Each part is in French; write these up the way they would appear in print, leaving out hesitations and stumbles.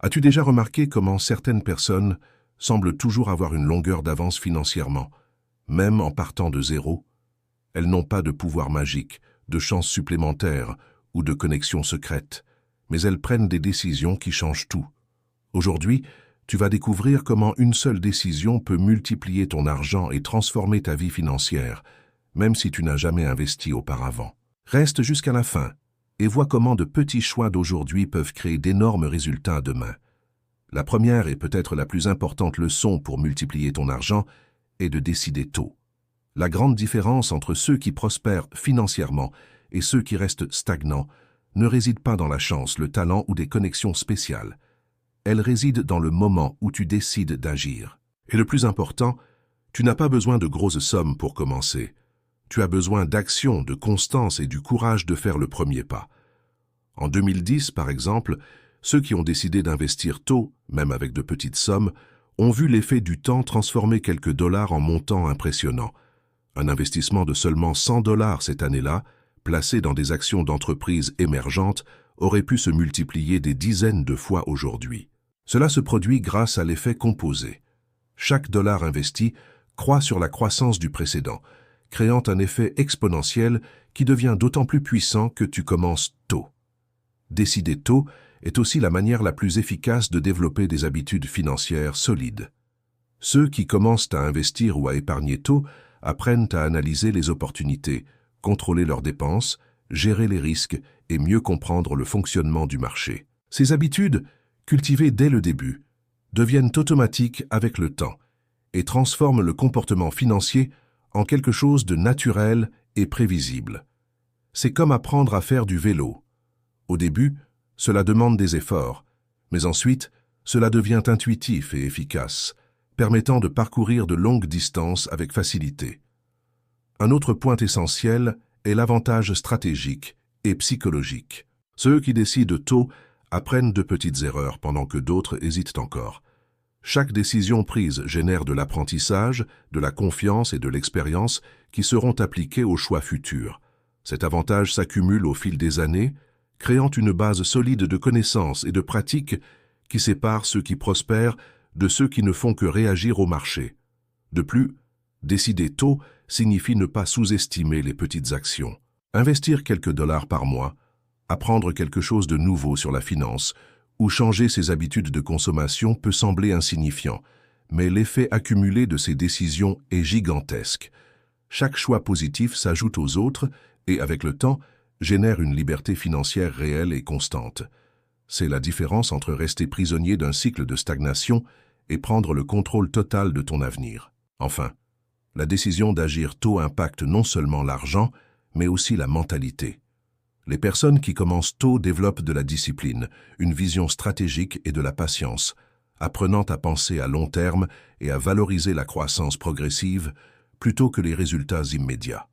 As-tu déjà remarqué comment certaines personnes semblent toujours avoir une longueur d'avance financièrement, même en partant de zéro? Elles n'ont pas de pouvoir magique, de chance supplémentaire ou de connexion secrète, mais elles prennent des décisions qui changent tout. Aujourd'hui, tu vas découvrir comment une seule décision peut multiplier ton argent et transformer ta vie financière, même si tu n'as jamais investi auparavant. Reste jusqu'à la fin et vois comment de petits choix d'aujourd'hui peuvent créer d'énormes résultats demain. La première et peut-être la plus importante leçon pour multiplier ton argent est de décider tôt. La grande différence entre ceux qui prospèrent financièrement et ceux qui restent stagnants ne réside pas dans la chance, le talent ou des connexions spéciales. Elle réside dans le moment où tu décides d'agir. Et le plus important, tu n'as pas besoin de grosses sommes pour commencer. Tu as besoin d'action, de constance et du courage de faire le premier pas. En 2010, par exemple, ceux qui ont décidé d'investir tôt, même avec de petites sommes, ont vu l'effet du temps transformer quelques dollars en montants impressionnants. Un investissement de seulement 100 dollars cette année-là, placé dans des actions d'entreprises émergentes, aurait pu se multiplier des dizaines de fois aujourd'hui. Cela se produit grâce à l'effet composé. Chaque dollar investi croît sur la croissance du précédent, créant un effet exponentiel qui devient d'autant plus puissant que tu commences tôt. Décider tôt est aussi la manière la plus efficace de développer des habitudes financières solides. Ceux qui commencent à investir ou à épargner tôt apprennent à analyser les opportunités, contrôler leurs dépenses, gérer les risques et mieux comprendre le fonctionnement du marché. Ces habitudes, cultivées dès le début, deviennent automatiques avec le temps et transforment le comportement financier en quelque chose de naturel et prévisible. C'est comme apprendre à faire du vélo. Au début, cela demande des efforts, mais ensuite, cela devient intuitif et efficace, permettant de parcourir de longues distances avec facilité. Un autre point essentiel est l'avantage stratégique et psychologique. Ceux qui décident tôt apprennent de petites erreurs pendant que d'autres hésitent encore. Chaque décision prise génère de l'apprentissage, de la confiance et de l'expérience qui seront appliqués aux choix futurs. Cet avantage s'accumule au fil des années, créant une base solide de connaissances et de pratiques qui sépare ceux qui prospèrent de ceux qui ne font que réagir au marché. De plus, décider tôt signifie ne pas sous-estimer les petites actions. Investir quelques dollars par mois, apprendre quelque chose de nouveau sur la finance ou changer ses habitudes de consommation peut sembler insignifiant, mais l'effet accumulé de ces décisions est gigantesque. Chaque choix positif s'ajoute aux autres et, avec le temps, génère une liberté financière réelle et constante. C'est la différence entre rester prisonnier d'un cycle de stagnation et prendre le contrôle total de ton avenir. Enfin, la décision d'agir tôt impacte non seulement l'argent, mais aussi la mentalité. Les personnes qui commencent tôt développent de la discipline, une vision stratégique et de la patience, apprenant à penser à long terme et à valoriser la croissance progressive plutôt que les résultats immédiats.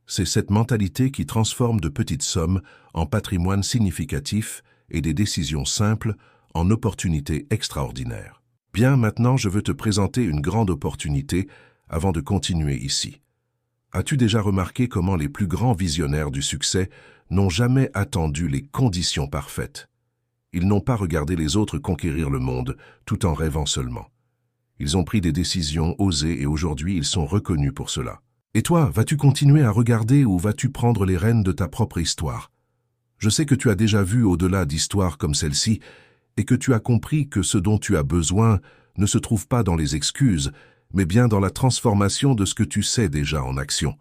C'est cette mentalité qui transforme de petites sommes en patrimoine significatif et des décisions simples en opportunités extraordinaires. Bien, maintenant je veux te présenter une grande opportunité avant de continuer ici. As-tu déjà remarqué comment les plus grands visionnaires du succès n'ont jamais attendu les conditions parfaites? Ils n'ont pas regardé les autres conquérir le monde tout en rêvant seulement. Ils ont pris des décisions osées et aujourd'hui ils sont reconnus pour cela. Et toi, vas-tu continuer à regarder ou vas-tu prendre les rênes de ta propre histoire? Je sais que tu as déjà vu au-delà d'histoires comme celle-ci et que tu as compris que ce dont tu as besoin ne se trouve pas dans les excuses, mais bien dans la transformation de ce que tu sais déjà en action.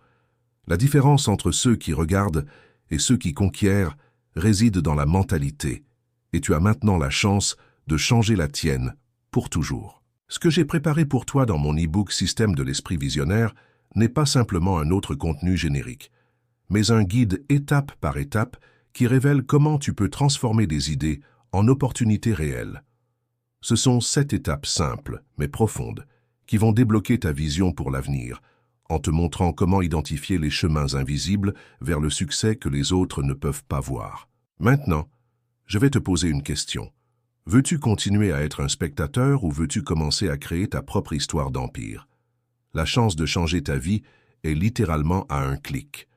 La différence entre ceux qui regardent et ceux qui conquièrent réside dans la mentalité, et tu as maintenant la chance de changer la tienne pour toujours. Ce que j'ai préparé pour toi dans mon e-book Système de l'esprit visionnaire n'est pas simplement un autre contenu générique, mais un guide étape par étape qui révèle comment tu peux transformer des idées en opportunités réelles. Ce sont 7 étapes simples, mais profondes, qui vont débloquer ta vision pour l'avenir, en te montrant comment identifier les chemins invisibles vers le succès que les autres ne peuvent pas voir. Maintenant, je vais te poser une question. Veux-tu continuer à être un spectateur ou veux-tu commencer à créer ta propre histoire d'empire? La chance de changer ta vie est littéralement à un clic.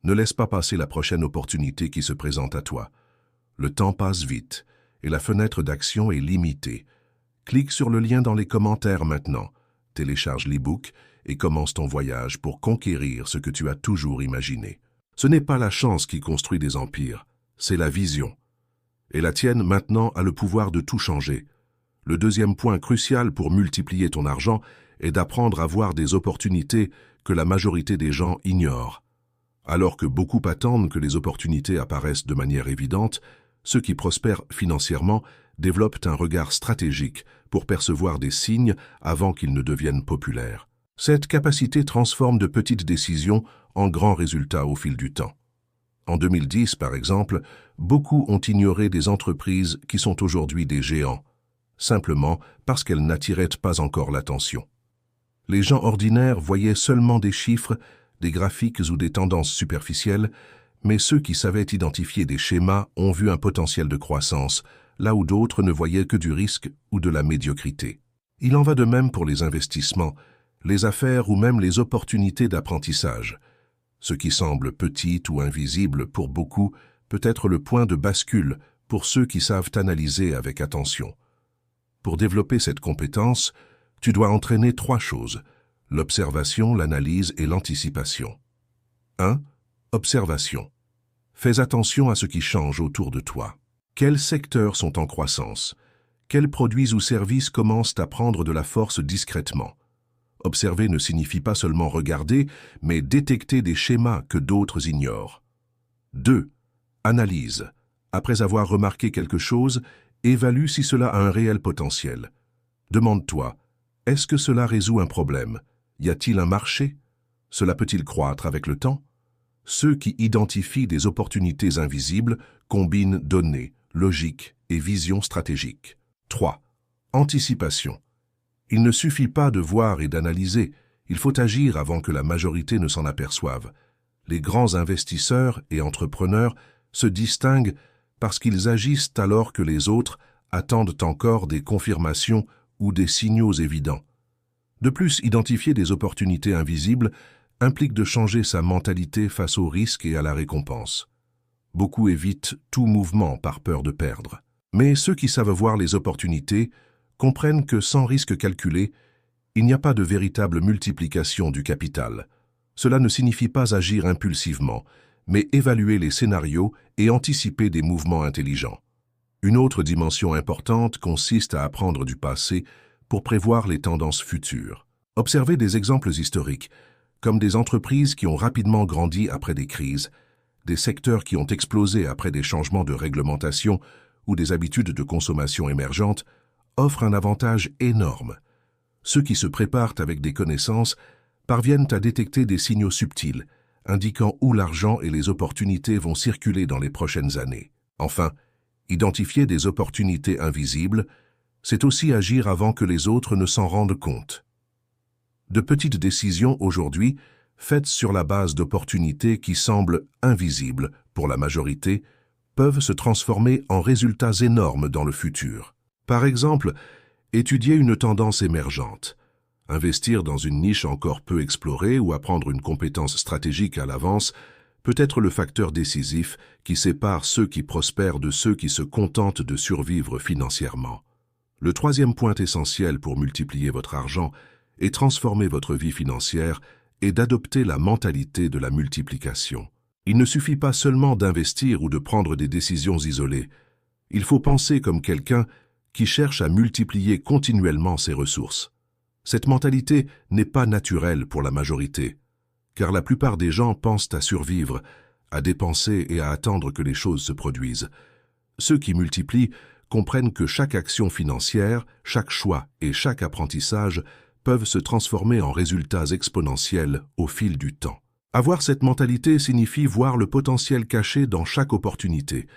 Ne laisse pas passer la prochaine opportunité qui se présente à toi. Le temps passe vite, et la fenêtre d'action est limitée. Clique sur le lien dans les commentaires maintenant, télécharge l'e-book et commence ton voyage pour conquérir ce que tu as toujours imaginé. Ce n'est pas la chance qui construit des empires, c'est la vision. Et la tienne maintenant a le pouvoir de tout changer. Le deuxième point crucial pour multiplier ton argent est d'apprendre à voir des opportunités que la majorité des gens ignorent. Alors que beaucoup attendent que les opportunités apparaissent de manière évidente, ceux qui prospèrent financièrement développent un regard stratégique pour percevoir des signes avant qu'ils ne deviennent populaires. Cette capacité transforme de petites décisions en grands résultats au fil du temps. En 2010, par exemple, beaucoup ont ignoré des entreprises qui sont aujourd'hui des géants, simplement parce qu'elles n'attiraient pas encore l'attention. Les gens ordinaires voyaient seulement des chiffres, des graphiques ou des tendances superficielles, mais ceux qui savaient identifier des schémas ont vu un potentiel de croissance, là où d'autres ne voyaient que du risque ou de la médiocrité. Il en va de même pour les investissements, les affaires ou même les opportunités d'apprentissage. Ce qui semble petit ou invisible pour beaucoup peut être le point de bascule pour ceux qui savent analyser avec attention. Pour développer cette compétence, tu dois entraîner 3 choses: l'observation, l'analyse et l'anticipation. 1. Observation. Fais attention à ce qui change autour de toi. Quels secteurs sont en croissance? Quels produits ou services commencent à prendre de la force discrètement? Observer ne signifie pas seulement regarder, mais détecter des schémas que d'autres ignorent. 2. Analyse. Après avoir remarqué quelque chose, évalue si cela a un réel potentiel. Demande-toi, est-ce que cela résout un problème? Y a-t-il un marché? Cela peut-il croître avec le temps? Ceux qui identifient des opportunités invisibles combinent données, logique et vision stratégique. 3. Anticipation. Il ne suffit pas de voir et d'analyser, il faut agir avant que la majorité ne s'en aperçoive. Les grands investisseurs et entrepreneurs se distinguent parce qu'ils agissent alors que les autres attendent encore des confirmations ou des signaux évidents. De plus, identifier des opportunités invisibles implique de changer sa mentalité face aux risques et à la récompense. Beaucoup évitent tout mouvement par peur de perdre. Mais ceux qui savent voir les opportunités comprennent que sans risque calculé, il n'y a pas de véritable multiplication du capital. Cela ne signifie pas agir impulsivement, mais évaluer les scénarios et anticiper des mouvements intelligents. Une autre dimension importante consiste à apprendre du passé pour prévoir les tendances futures. Observez des exemples historiques, comme des entreprises qui ont rapidement grandi après des crises, des secteurs qui ont explosé après des changements de réglementation ou des habitudes de consommation émergentes, offrent un avantage énorme. Ceux qui se préparent avec des connaissances parviennent à détecter des signaux subtils, indiquant où l'argent et les opportunités vont circuler dans les prochaines années. Enfin, identifier des opportunités invisibles, c'est aussi agir avant que les autres ne s'en rendent compte. De petites décisions aujourd'hui, faites sur la base d'opportunités qui semblent invisibles pour la majorité, peuvent se transformer en résultats énormes dans le futur. Par exemple, étudier une tendance émergente, investir dans une niche encore peu explorée ou apprendre une compétence stratégique à l'avance peut être le facteur décisif qui sépare ceux qui prospèrent de ceux qui se contentent de survivre financièrement. Le troisième point essentiel pour multiplier votre argent et transformer votre vie financière est d'adopter la mentalité de la multiplication. Il ne suffit pas seulement d'investir ou de prendre des décisions isolées. Il faut penser comme quelqu'un qui cherche à multiplier continuellement ses ressources. Cette mentalité n'est pas naturelle pour la majorité, car la plupart des gens pensent à survivre, à dépenser et à attendre que les choses se produisent. Ceux qui multiplient comprennent que chaque action financière, chaque choix et chaque apprentissage peuvent se transformer en résultats exponentiels au fil du temps. Avoir cette mentalité signifie voir le potentiel caché dans chaque opportunité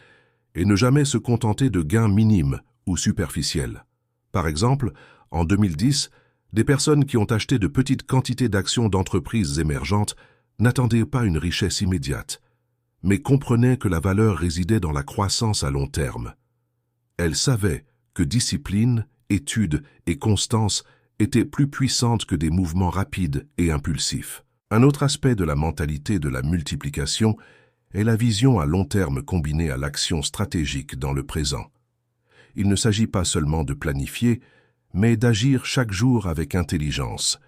et ne jamais se contenter de gains minimes ou superficiels. Par exemple, en 2010, des personnes qui ont acheté de petites quantités d'actions d'entreprises émergentes n'attendaient pas une richesse immédiate, mais comprenaient que la valeur résidait dans la croissance à long terme. Elles savaient que discipline, étude et constance étaient plus puissantes que des mouvements rapides et impulsifs. Un autre aspect de la mentalité de la multiplication est la vision à long terme combinée à l'action stratégique dans le présent. il ne s'agit pas seulement de planifier, mais d'agir chaque jour avec intelligence.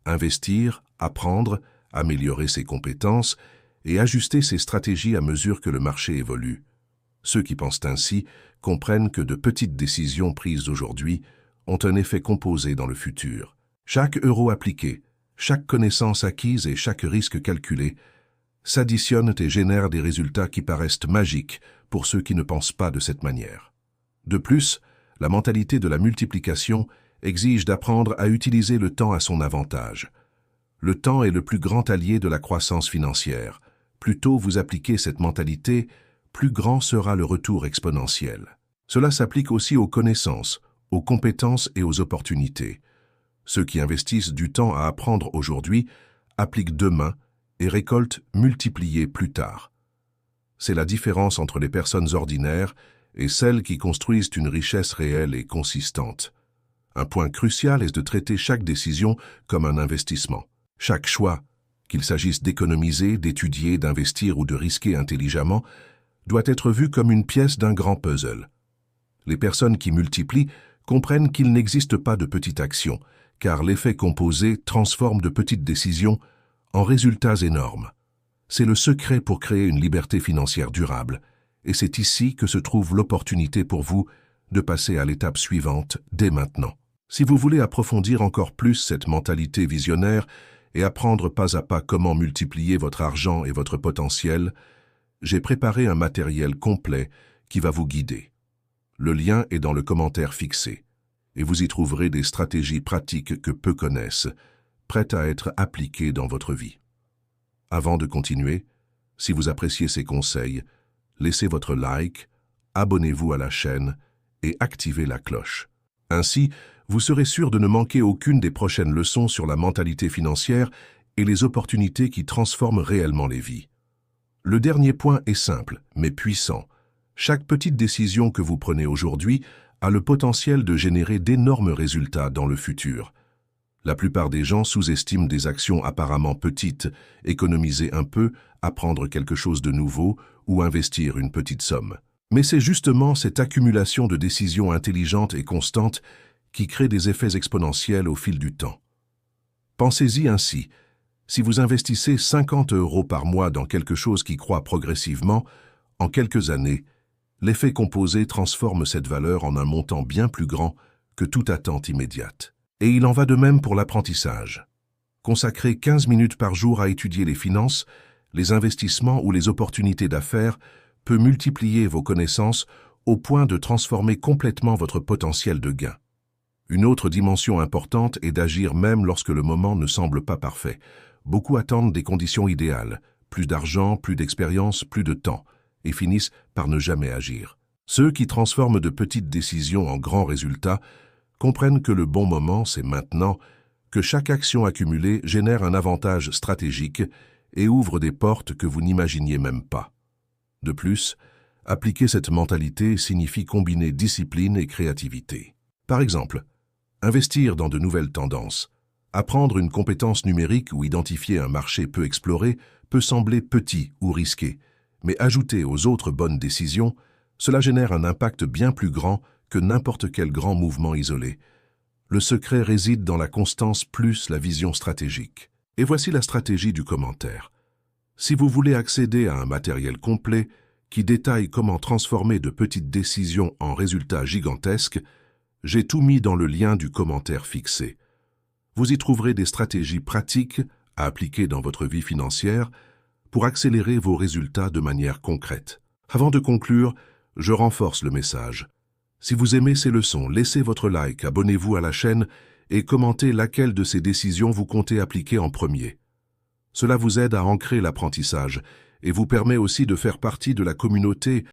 Investir, apprendre, améliorer ses compétences et ajuster ses stratégies à mesure que le marché évolue. Ceux qui pensent ainsi comprennent que de petites décisions prises aujourd'hui ont un effet composé dans le futur. Chaque euro appliqué, chaque connaissance acquise et chaque risque calculé s'additionnent et génèrent des résultats qui paraissent magiques pour ceux qui ne pensent pas de cette manière. De plus, la mentalité de la multiplication exige d'apprendre à utiliser le temps à son avantage. Le temps est le plus grand allié de la croissance financière. Plus tôt vous appliquez cette mentalité, plus grand sera le retour exponentiel. Cela s'applique aussi aux connaissances, aux compétences et aux opportunités. Ceux qui investissent du temps à apprendre aujourd'hui appliquent demain et récoltent multipliés plus tard. C'est la différence entre les personnes ordinaires et celles qui construisent une richesse réelle et consistante. Un point crucial est de traiter chaque décision comme un investissement. Chaque choix, qu'il s'agisse d'économiser, d'étudier, d'investir ou de risquer intelligemment, doit être vu comme une pièce d'un grand puzzle. Les personnes qui multiplient comprennent qu'il n'existe pas de petite action, car l'effet composé transforme de petites décisions en résultats énormes. C'est le secret pour créer une liberté financière durable, et c'est ici que se trouve l'opportunité pour vous de passer à l'étape suivante dès maintenant. Si vous voulez approfondir encore plus cette mentalité visionnaire et apprendre pas à pas comment multiplier votre argent et votre potentiel, j'ai préparé un matériel complet qui va vous guider. Le lien est dans le commentaire fixé, et vous y trouverez des stratégies pratiques que peu connaissent, prêtes à être appliquées dans votre vie. Avant de continuer, si vous appréciez ces conseils, laissez votre like, abonnez-vous à la chaîne et activez la cloche. Ainsi, vous serez sûr de ne manquer aucune des prochaines leçons sur la mentalité financière et les opportunités qui transforment réellement les vies. Le dernier point est simple, mais puissant. Chaque petite décision que vous prenez aujourd'hui a le potentiel de générer d'énormes résultats dans le futur. La plupart des gens sous-estiment des actions apparemment petites, économiser un peu, apprendre quelque chose de nouveau ou investir une petite somme. Mais c'est justement cette accumulation de décisions intelligentes et constantes qui crée des effets exponentiels au fil du temps. Pensez-y ainsi. Si vous investissez 50 € par mois dans quelque chose qui croît progressivement, en quelques années, l'effet composé transforme cette valeur en un montant bien plus grand que toute attente immédiate. Et il en va de même pour l'apprentissage. Consacrer 15 minutes par jour à étudier les finances, les investissements ou les opportunités d'affaires peut multiplier vos connaissances au point de transformer complètement votre potentiel de gain. Une autre dimension importante est d'agir même lorsque le moment ne semble pas parfait. Beaucoup attendent des conditions idéales, plus d'argent, plus d'expérience, plus de temps, et finissent par ne jamais agir. Ceux qui transforment de petites décisions en grands résultats comprennent que le bon moment, c'est maintenant, que chaque action accumulée génère un avantage stratégique et ouvre des portes que vous n'imaginiez même pas. De plus, appliquer cette mentalité signifie combiner discipline et créativité. Par exemple, investir dans de nouvelles tendances, apprendre une compétence numérique ou identifier un marché peu exploré peut sembler petit ou risqué, mais ajouter aux autres bonnes décisions, cela génère un impact bien plus grand que n'importe quel grand mouvement isolé. Le secret réside dans la constance plus la vision stratégique. Et voici la stratégie du commentaire. Si vous voulez accéder à un matériel complet qui détaille comment transformer de petites décisions en résultats gigantesques, j'ai tout mis dans le lien du commentaire fixé. Vous y trouverez des stratégies pratiques à appliquer dans votre vie financière pour accélérer vos résultats de manière concrète. Avant de conclure, je renforce le message. Si vous aimez ces leçons, laissez votre like, abonnez-vous à la chaîne et commentez laquelle de ces décisions vous comptez appliquer en premier. Cela vous aide à ancrer l'apprentissage et vous permet aussi de faire partie de la communauté